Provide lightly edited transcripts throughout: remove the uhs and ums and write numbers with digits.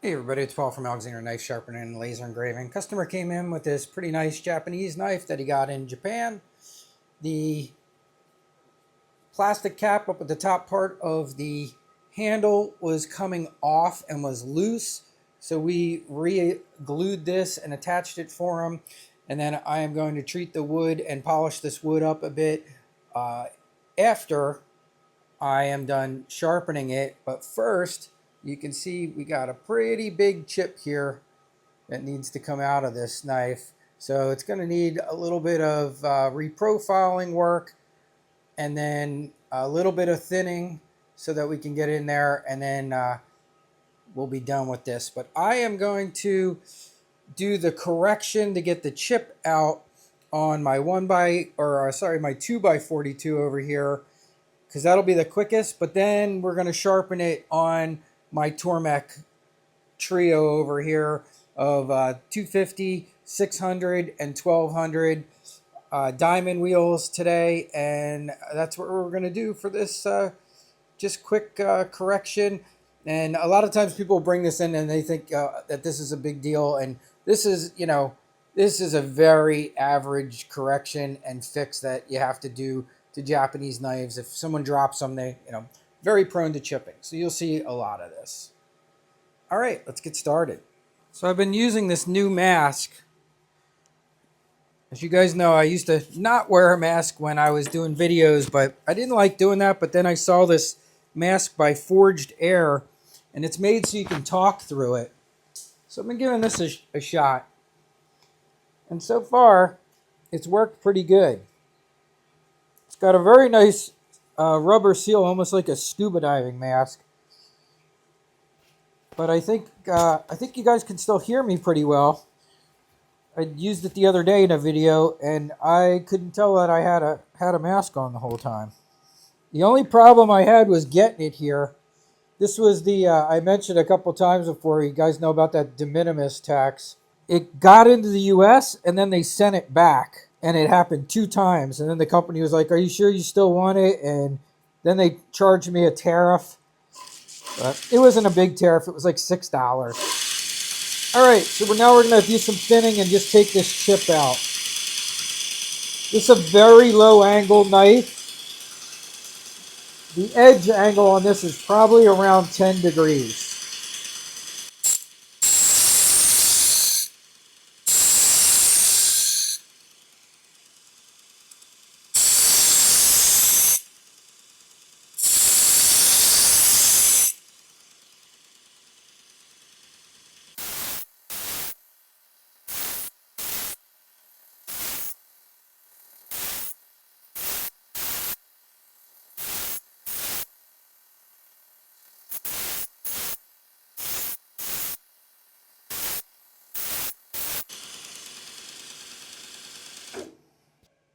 Hey everybody, it's Paul from Alexander Knife Sharpening and Laser Engraving. Customer came in with this pretty nice Japanese knife that he got in Japan. The plastic cap up at the top part of the handle was coming off and was loose. So we re-glued this and attached it for him. And then I am going to treat the wood and polish this wood up a bit after I am done sharpening it. But first, you can see we got a pretty big chip here that needs to come out of this knife. So it's going to need a little bit of reprofiling work and then a little bit of thinning so that we can get in there, and then we'll be done with this. But I am going to do the correction to get the chip out on my my 2x42 over here, because that'll be the quickest. But then we're going to sharpen it on my Tormek trio over here of 250, 600, and 1200 diamond wheels today, and that's what we're going to do for this just quick correction. And a lot of times people bring this in and they think that this is a big deal, and this is, this is a very average correction and fix that you have to do to Japanese knives. If someone drops them, they, very prone to chipping. So you'll see a lot of this. All right, let's get started. So I've been using this new mask. As you guys know, I used to not wear a mask when I was doing videos, but I didn't like doing that. But then I saw this mask by Forged Air, and it's made so you can talk through it. So I've been giving this a shot. And so far, it's worked pretty good. It's got a very nice rubber seal, almost like a scuba diving mask. But I think you guys can still hear me pretty well. I used it the other day in a video, and I couldn't tell that I had a mask on the whole time. The only problem I had was getting it here. This was the I mentioned a couple times before. You guys know about that de minimis tax. It got into the U.S. and then they sent it back, and it happened 2 times. And then the company was like, "Are you sure you still want it?" And then they charged me a tariff. But it wasn't a big tariff. It was like $6. All right, so now we're going to do some thinning and just take this chip out. This is a very low angle knife. The edge angle on this is probably around 10 degrees.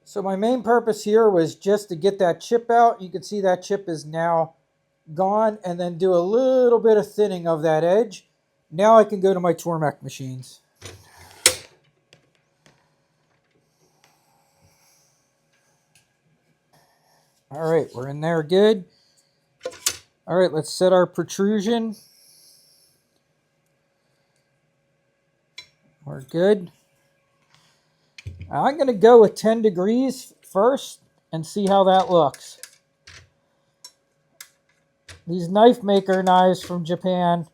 So my main purpose here was just to get that chip out. You can see that chip is now gone, and then do a little bit of thinning of that edge. Now I can go to my Tormek machines. All right, we're in there good. All right, let's set our protrusion. We're good. I'm going to go with 10 degrees first and see how that looks. These knife maker knives from Japan,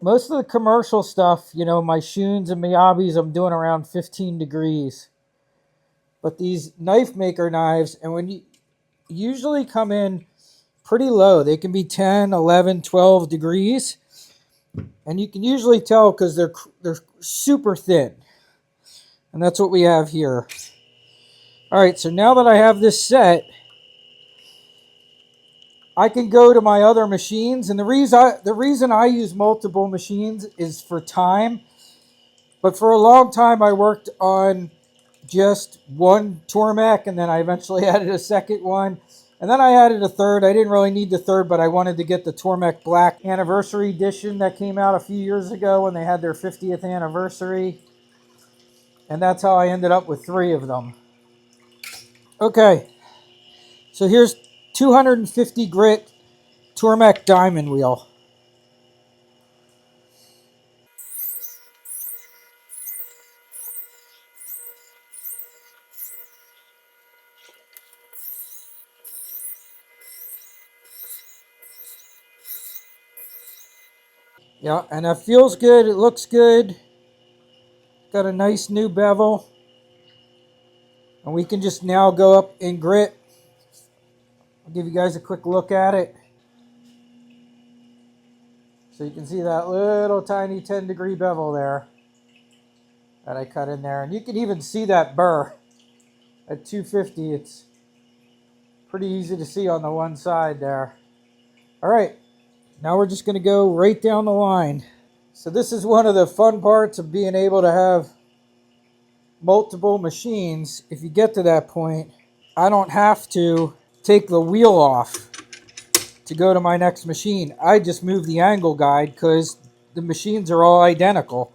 most of the commercial stuff, my Shuns and Miyabis, I'm doing around 15 degrees. But these knife maker knives, and when you usually come in pretty low, they can be 10, 11, 12 degrees. And you can usually tell because they're super thin. And that's what we have here. All right, so now that I have this set, I can go to my other machines. And the reason I use multiple machines is for time. But for a long time, I worked on just one Tormek, and then I eventually added a second one. And then I added a third. I didn't really need the third, but I wanted to get the Tormek Black Anniversary Edition that came out a few years ago when they had their 50th anniversary. And that's how I ended up with 3 of them. Okay, so here's 250 grit Tormek diamond wheel. Yeah, and that feels good. It looks good. Got a nice new bevel. And we can just now go up in grit. I'll give you guys a quick look at it. So you can see that little tiny 10-degree bevel there that I cut in there. And you can even see that burr at 250. It's pretty easy to see on the one side there. All right, now we're just going to go right down the line. So this is one of the fun parts of being able to have multiple machines. If you get to that point, I don't have to take the wheel off to go to my next machine. I just move the angle guide because the machines are all identical.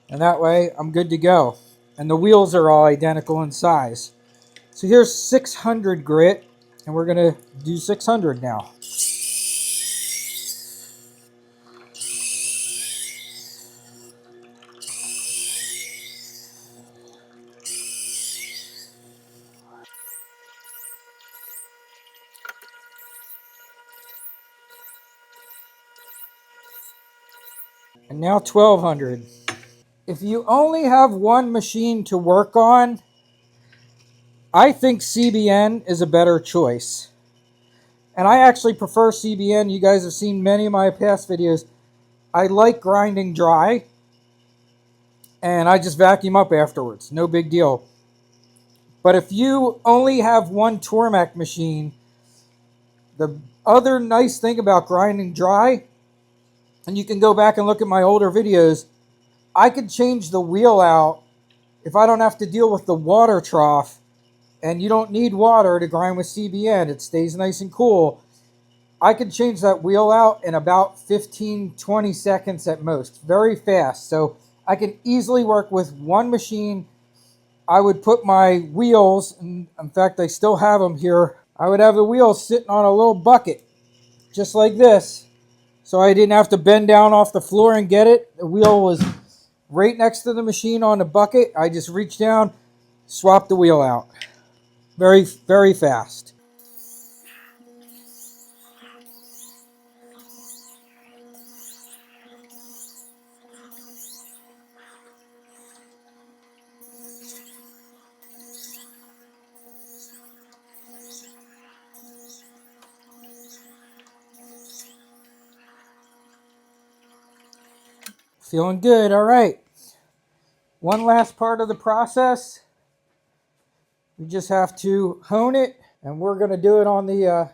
And that way I'm good to go. And the wheels are all identical in size. So here's 600 grit, and we're going to do 600 now. And now 1200. If you only have one machine to work on, I think CBN is a better choice. And I actually prefer CBN. You guys have seen many of my past videos. I like grinding dry, and I just vacuum up afterwards. No big deal. But if you only have one Tormek machine, the other nice thing about grinding dry, and you can go back and look at my older videos, I could change the wheel out if I don't have to deal with the water trough, and you don't need water to grind with CBN. It stays nice and cool. I can change that wheel out in about 15-20 seconds at most. Very fast. So I can easily work with one machine. I would put my wheels, and in fact I still have them here, I would have the wheels sitting on a little bucket just like this, so I didn't have to bend down off the floor and get it. The wheel was right next to the machine on the bucket. I just reached down, swapped the wheel out. Very, very fast. Feeling good. All right. One last part of the process. We just have to hone it, and we're going to do it on the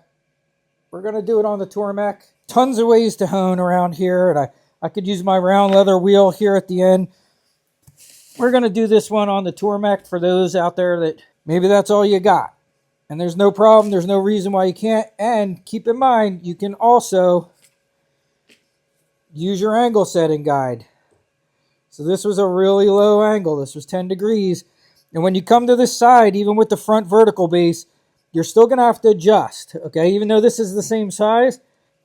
Tormek. Tons of ways to hone around here, and I could use my round leather wheel here at the end. We're going to do this one on the Tormek for those out there that maybe that's all you got. And there's no problem. There's no reason why you can't. And keep in mind, you can also use your angle setting guide. So this was a really low angle. This was 10 degrees. And when you come to this side, even with the front vertical base, you're still going to have to adjust. Okay, even though this is the same size,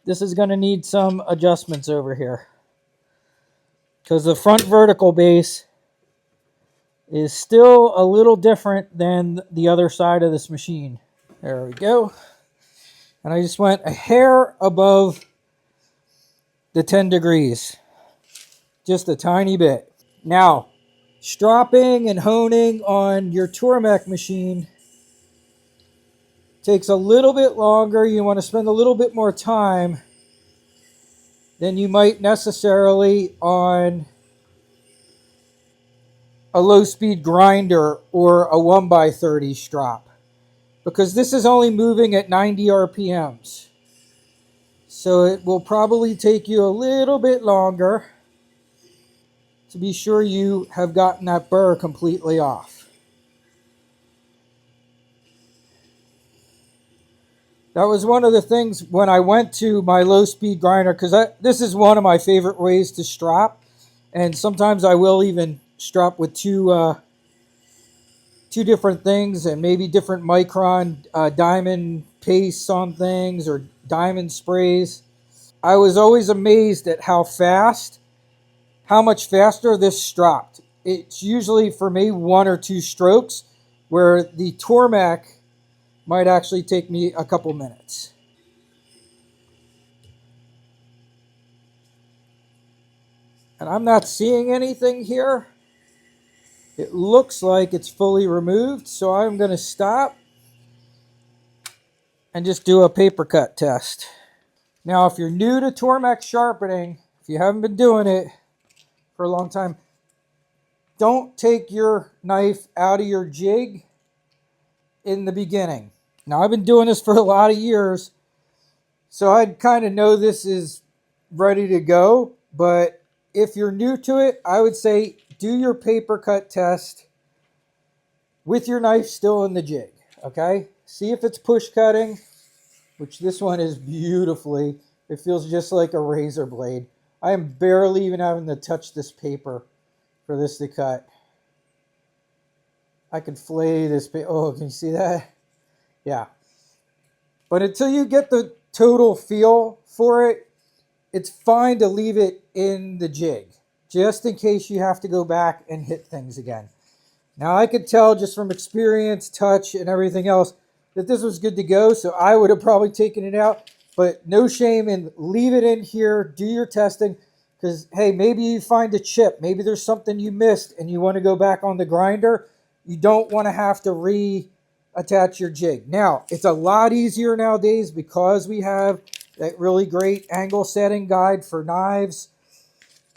this is going to need some adjustments over here. Because the front vertical base is still a little different than the other side of this machine. There we go. And I just went a hair above the 10 degrees. Just a tiny bit. Now, stropping and honing on your Tormek machine takes a little bit longer. You want to spend a little bit more time than you might necessarily on a low-speed grinder or a 1x30 strop, because this is only moving at 90 RPMs. So it will probably take you a little bit longer to be sure you have gotten that burr completely off. That was one of the things when I went to my low-speed grinder, because this is one of my favorite ways to strop, and sometimes I will even strop with two different things and maybe different micron diamond pastes on things or diamond sprays. I was always amazed at how much faster this stropped. It's usually for me 1 or 2 strokes, where the Tormek might actually take me a couple minutes. And I'm not seeing anything here. It looks like it's fully removed, so I'm going to stop and just do a paper cut test. Now, if you're new to Tormek sharpening, if you haven't been doing it for a long time, don't take your knife out of your jig in the beginning. Now, I've been doing this for a lot of years, so I kind of know this is ready to go. But if you're new to it, I would say do your paper cut test with your knife still in the jig, okay? See if it's push cutting, which this one is beautifully. It feels just like a razor blade. I am barely even having to touch this paper for this to cut. I can flay this paper. Oh, can you see that? Yeah. But until you get the total feel for it, it's fine to leave it in the jig, just in case you have to go back and hit things again. Now, I could tell just from experience, touch, and everything else that this was good to go, so I would have probably taken it out. But no shame in leave it in here, do your testing, because, hey, maybe you find a chip. Maybe there's something you missed and you want to go back on the grinder. You don't want to have to reattach your jig. Now, it's a lot easier nowadays because we have that really great angle setting guide for knives.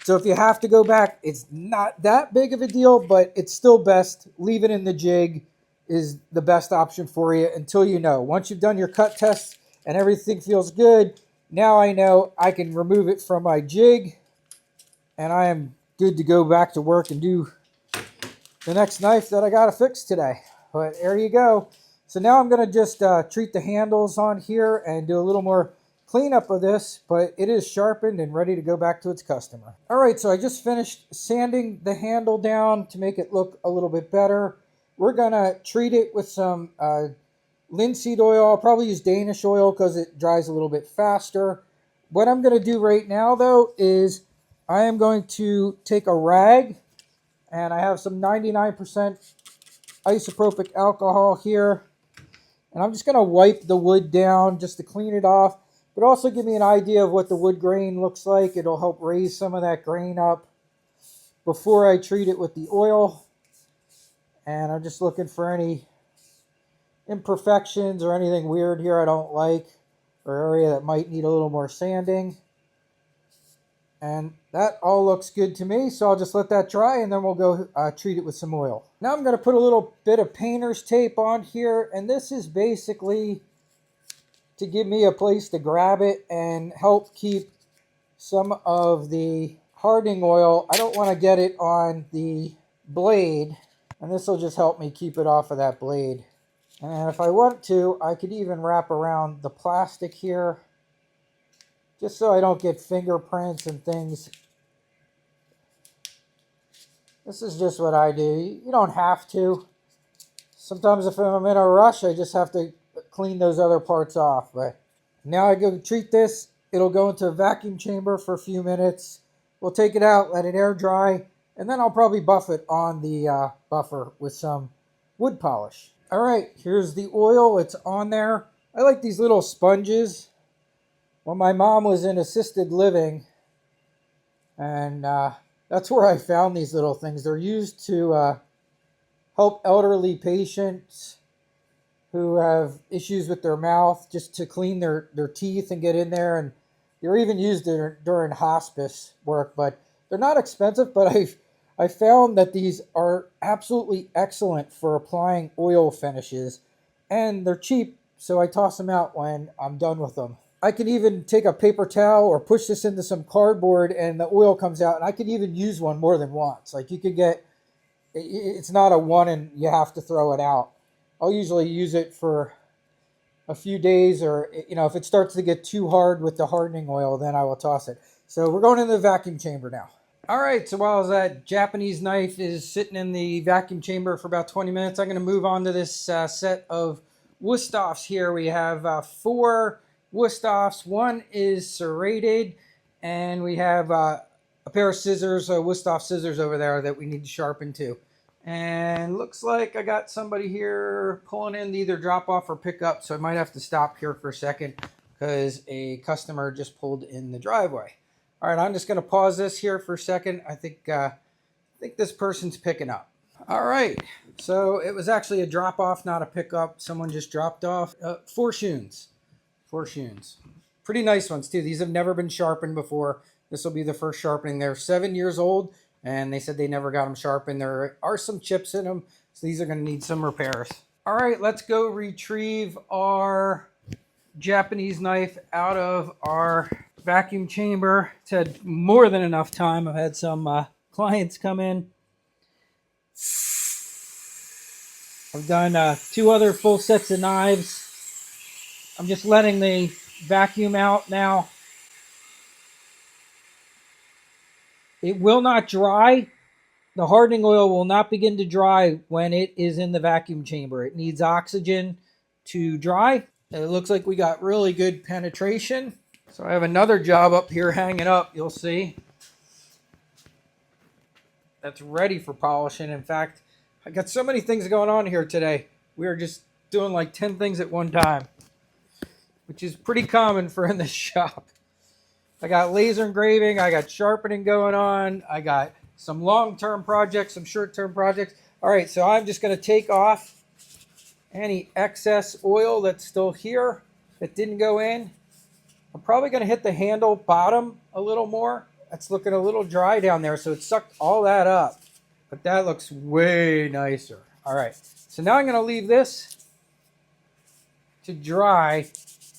So if you have to go back, it's not that big of a deal, but it's still best. Leave it in the jig is the best option for you until you know. Once you've done your cut tests and everything feels good, now I know I can remove it from my jig and I am good to go back to work and do the next knife that I got to fix today. But there you go. So now I'm going to just treat the handles on here and do a little more cleanup of this, but it is sharpened and ready to go back to its customer. All right, so I just finished sanding the handle down to make it look a little bit better. We're going to treat it with some linseed oil. I'll probably use Danish oil because it dries a little bit faster. What I'm going to do right now, though, is I am going to take a rag, and I have some 99% isopropyl alcohol here, and I'm just going to wipe the wood down just to clean it off, but also give me an idea of what the wood grain looks like. It'll help raise some of that grain up before I treat it with the oil. And I'm just looking for any imperfections or anything weird here I don't like, or area that might need a little more sanding. And that all looks good to me, so I'll just let that dry and then we'll go treat it with some oil. Now I'm going to put a little bit of painter's tape on here, and this is basically to give me a place to grab it and help keep some of the hardening oil. I don't want to get it on the blade, and this will just help me keep it off of that blade. And if I want to, I could even wrap around the plastic here, just so I don't get fingerprints and things. This is just what I do. You don't have to. Sometimes if I'm in a rush, I just have to clean those other parts off. But now I go treat this. It'll go into a vacuum chamber for a few minutes. We'll take it out, let it air dry, and then I'll probably buff it on the buffer with some wood polish. All right, here's the oil. It's on there. I like these little sponges. When my mom was in assisted living, and that's where I found these little things. They're used to help elderly patients who have issues with their mouth, just to clean their teeth and get in there. And they're even used during hospice work, but they're not expensive. But I found that these are absolutely excellent for applying oil finishes, and they're cheap, so I toss them out when I'm done with them. I can even take a paper towel or push this into some cardboard and the oil comes out, and I could even use one more than once. Like, you could get, it's not a one and you have to throw it out. I'll usually use it for a few days, or, you know, if it starts to get too hard with the hardening oil, then I will toss it. So we're going into the vacuum chamber now. All right, so while that Japanese knife is sitting in the vacuum chamber for about 20 minutes, I'm going to move on to this set of Wüsthoffs here. We have 4 Wüsthoffs. One is serrated, and we have a pair of scissors, Wüsthoff scissors over there that we need to sharpen too. And looks like I got somebody here pulling in to either drop off or pick up, so I might have to stop here for a second because a customer just pulled in the driveway. All right, I'm just going to pause this here for a second. I think this person's picking up. All right, so it was actually a drop off, not a pickup. Someone just dropped off 4 shoons. 4 shoons. Pretty nice ones too. These have never been sharpened before. This will be the first sharpening. They're 7 years old, and they said they never got them sharpened. There are some chips in them, so these are going to need some repairs. All right, let's go retrieve our Japanese knife out of our vacuum chamber. It's had more than enough time. I've had some clients come in. I've done 2 other full sets of knives. I'm just letting the vacuum out now. It will not dry. The hardening oil will not begin to dry when it is in the vacuum chamber. It needs oxygen to dry. And it looks like we got really good penetration. So I have another job up here hanging up, you'll see. That's ready for polishing. In fact, I got so many things going on here today. We are just doing like 10 things at one time, which is pretty common for in this shop. I got laser engraving, I got sharpening going on, I got some long-term projects, some short-term projects. All right, so I'm just going to take off any excess oil that's still here that didn't go in. I'm probably going to hit the handle bottom a little more. That's looking a little dry down there, so it sucked all that up. But that looks way nicer. All right, so now I'm going to leave this to dry.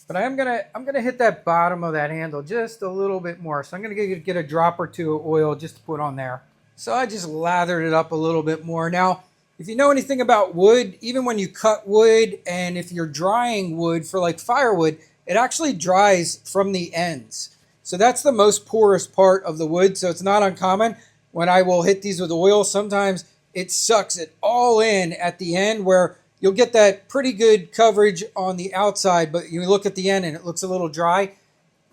But I'm gonna hit that bottom of that handle just a little bit more. So I'm gonna get a drop or 2 of oil just to put on there. So I just lathered it up a little bit more. Now, if you know anything about wood, even when you cut wood and if you're drying wood for like firewood, it actually dries from the ends. So that's the most porous part of the wood. So it's not uncommon when I will hit these with oil. Sometimes it sucks it all in at the end where you'll get that pretty good coverage on the outside, but you look at the end and it looks a little dry.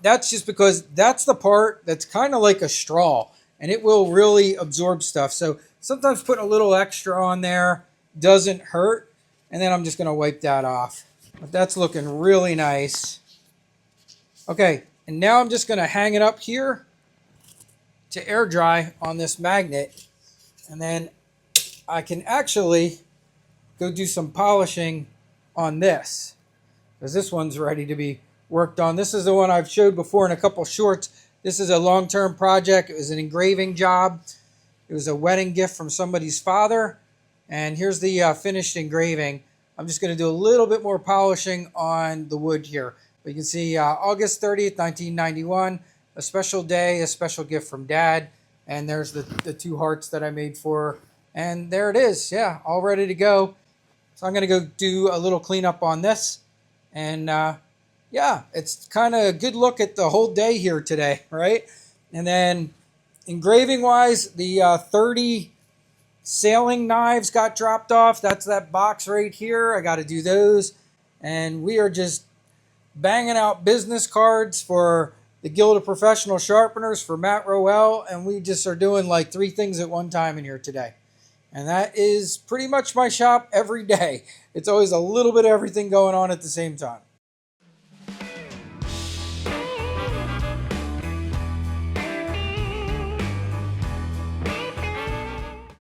That's just because that's the part that's kind of like a straw, and it will really absorb stuff. So sometimes putting a little extra on there doesn't hurt, and then I'm just going to wipe that off. But that's looking really nice. Okay, and now I'm just going to hang it up here to air dry on this magnet, and then I can actually go do some polishing on this, because this one's ready to be worked on. This is the one I've showed before in a couple shorts. This is a long-term project. It was an engraving job. It was a wedding gift from somebody's father. And here's the finished engraving. I'm just going to do a little bit more polishing on the wood here. But you can see August 30th, 1991, a special day, a special gift from Dad. And there's the 2 hearts that I made for her. And there it is. Yeah, all ready to go. So I'm going to go do a little cleanup on this. And yeah, it's kind of a good look at the whole day here today, right? And then engraving wise, the 30 sailing knives got dropped off. That's that box right here. I got to do those. And we are just banging out business cards for the Guild of Professional Sharpeners for Matt Rowell. And we just are doing like 3 things at one time in here today. And that is pretty much my shop every day. It's always a little bit of everything going on at the same time.